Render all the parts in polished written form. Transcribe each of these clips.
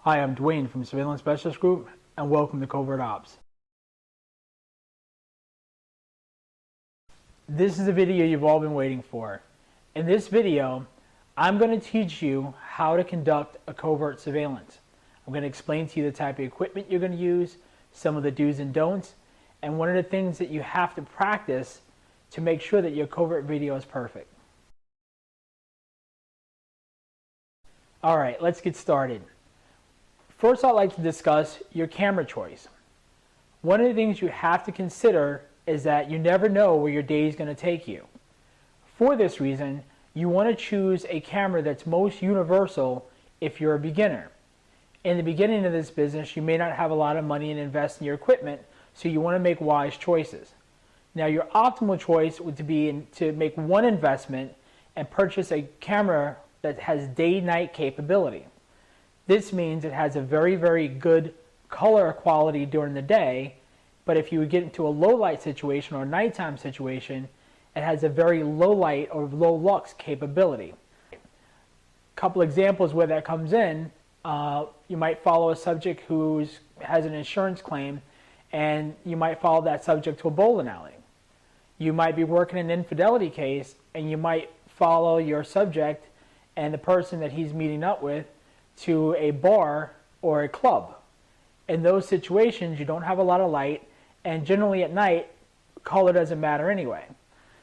Hi, I'm Dwayne from Surveillance Specialist Group, and welcome to Covert Ops. This is a video you've all been waiting for. In this video, I'm going to teach you how to conduct a covert surveillance. I'm going to explain to you the type of equipment you're going to use, some of the do's and don'ts, and one of the things that you have to practice to make sure that your covert video is perfect. Alright, let's get started. First, I'd like to discuss your camera choice. One of the things you have to consider is that you never know where your day is going to take you. For this reason, you want to choose a camera that's most universal if you're a beginner. In the beginning of this business, you may not have a lot of money to invest in your equipment, so you want to make wise choices. Now, your optimal choice would be to make one investment and purchase a camera that has day-night capability. This means it has a very, very good color quality during the day, but if you would get into a low light situation or a nighttime situation, it has a very low light or low lux capability. A couple examples where that comes in, you might follow a subject who has an insurance claim, and you might follow that subject to a bowling alley. You might be working an infidelity case, and you might follow your subject and the person that he's meeting up with to a bar or a club. In those situations, you don't have a lot of light, and generally at night, color doesn't matter anyway.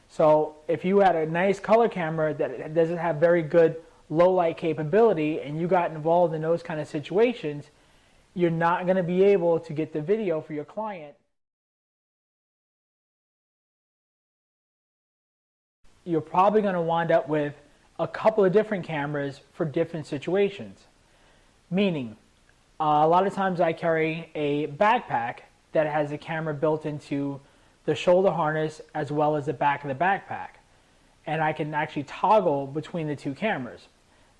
So if you had a nice color camera that doesn't have very good low light capability and you got involved in those kind of situations, you're not going to be able to get the video for your client. You're probably going to wind up with a couple of different cameras for different situations. Meaning, a lot of times I carry a backpack that has a camera built into the shoulder harness as well as the back of the backpack. And I can actually toggle between the two cameras.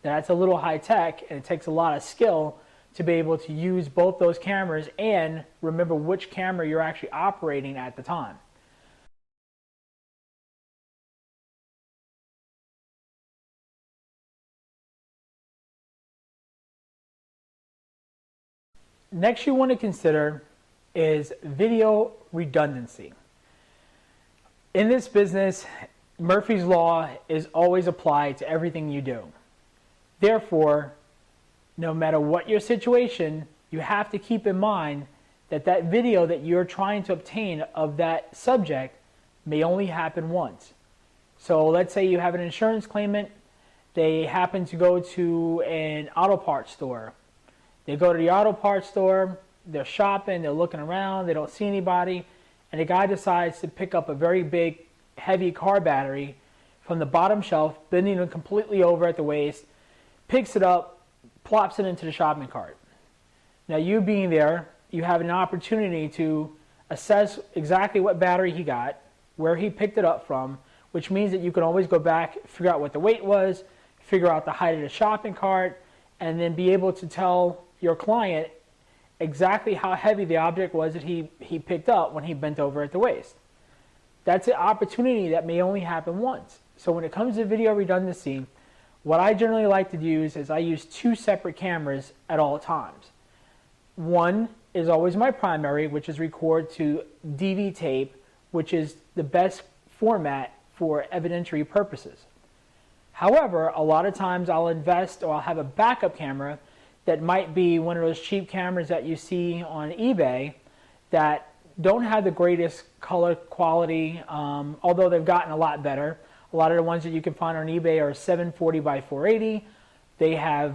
Now, that's a little high tech, and it takes a lot of skill to be able to use both those cameras and remember which camera you're actually operating at the time. Next, you want to consider is video redundancy. In this business, Murphy's Law is always applied to everything you do. Therefore, no matter what your situation, you have to keep in mind that that video that you're trying to obtain of that subject may only happen once. So let's say you have an insurance claimant, they happen to go to an auto parts store. They go to the auto parts store, they're shopping, they're looking around, they don't see anybody, and the guy decides to pick up a very big, heavy car battery from the bottom shelf, bending it completely over at the waist, picks it up, plops it into the shopping cart. Now, you being there, you have an opportunity to assess exactly what battery he got, where he picked it up from, which means that you can always go back, figure out what the weight was, figure out the height of the shopping cart, and then be able to tell your client exactly how heavy the object was that he picked up when he bent over at the waist. That's an opportunity that may only happen once. So when it comes to video redundancy, what I generally like to use is I use two separate cameras at all times. One is always my primary, which is record to DV tape, which is the best format for evidentiary purposes. However, a lot of times I'll invest or I'll have a backup camera that might be one of those cheap cameras that you see on eBay that don't have the greatest color quality, although they've gotten a lot better. A lot of the ones that you can find on eBay are 740 by 480. They have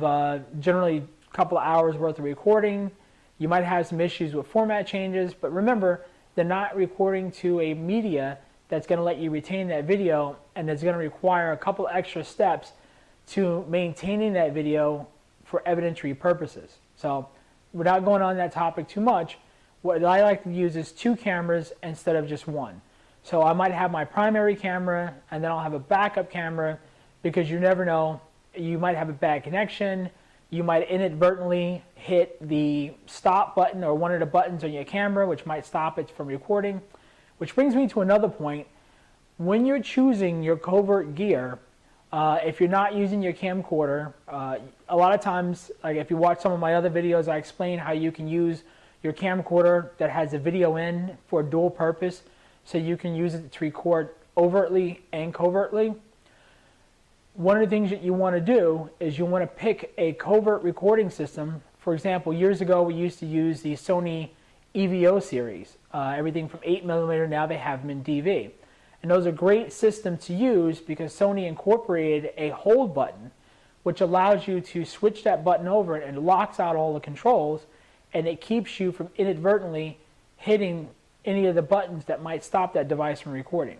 generally a couple of hours worth of recording. You might have some issues with format changes, but remember, they're not recording to a media that's going to let you retain that video, and it's going to require a couple extra steps to maintaining that video for evidentiary purposes. So without going on that topic too much, what I like to use is two cameras instead of just one. So I might have my primary camera and then I'll have a backup camera, because you never know, you might have a bad connection, you might inadvertently hit the stop button or one of the buttons on your camera, which might stop it from recording. Which brings me to another point. When you're choosing your covert gear, If you're not using your camcorder, a lot of times, like if you watch some of my other videos, I explain how you can use your camcorder that has a video in for a dual purpose, so you can use it to record overtly and covertly. One of the things that you want to do is you want to pick a covert recording system. For example, years ago we used to use the Sony EVO series, everything from 8mm, now they have them in DV. And those are great systems to use because Sony incorporated a hold button, which allows you to switch that button over and it locks out all the controls, and it keeps you from inadvertently hitting any of the buttons that might stop that device from recording.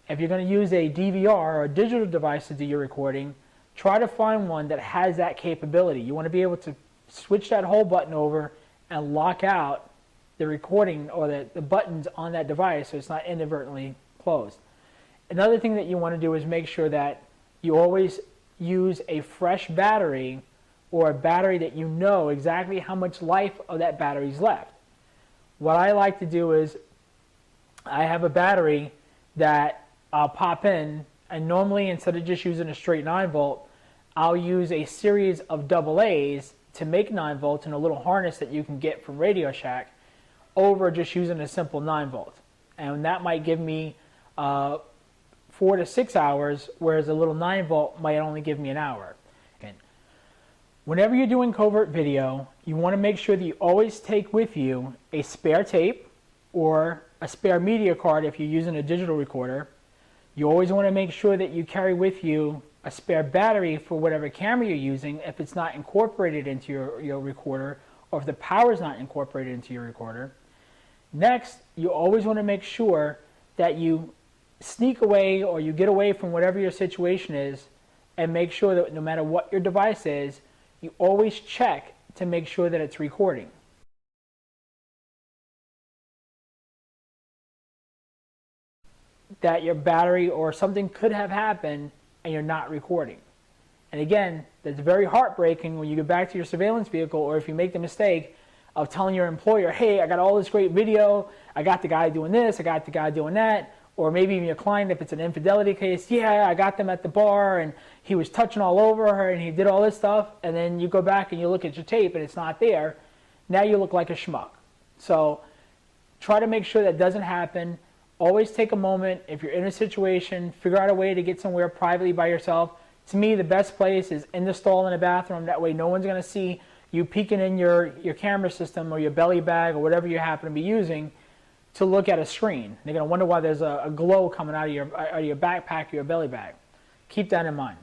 If you're going to use a DVR or a digital device to do your recording, try to find one that has that capability. You want to be able to switch that hold button over and lock out the recording or the buttons on that device so it's not inadvertently closed. Another thing that you want to do is make sure that you always use a fresh battery, or a battery that you know exactly how much life of that battery is left. What I like to do is I have a battery that I'll pop in, and normally instead of just using a straight 9-volt, I'll use a series of AA's to make 9 volts in a little harness that you can get from Radio Shack over just using a simple 9-volt. And that might give me 4 to 6 hours, whereas a little 9-volt might only give me an hour. Whenever you're doing covert video, you want to make sure that you always take with you a spare tape or a spare media card if you're using a digital recorder. You always want to make sure that you carry with you a spare battery for whatever camera you're using if it's not incorporated into your recorder, or if the power is not incorporated into your recorder. Next, you always want to make sure that you sneak away or you get away from whatever your situation is, and make sure that no matter what your device is, you always check to make sure that it's recording. That your battery or something could have happened and you're not recording. And again, that's very heartbreaking when you get back to your surveillance vehicle, or if you make the mistake of telling your employer, hey, I got all this great video, I got the guy doing this, I got the guy doing that. Or maybe even your client, if it's an infidelity case, yeah, I got them at the bar and he was touching all over her and he did all this stuff, and then you go back and you look at your tape and it's not there. Now you look like a schmuck. So try to make sure that doesn't happen. Always take a moment. If you're in a situation, figure out a way to get somewhere privately by yourself. To me, the best place is in the stall in the bathroom. That way no one's going to see you peeking in your camera system or your belly bag or whatever you happen to be using to look at a screen. They're going to wonder why there's a glow coming out of your backpack or your belly bag. Keep that in mind.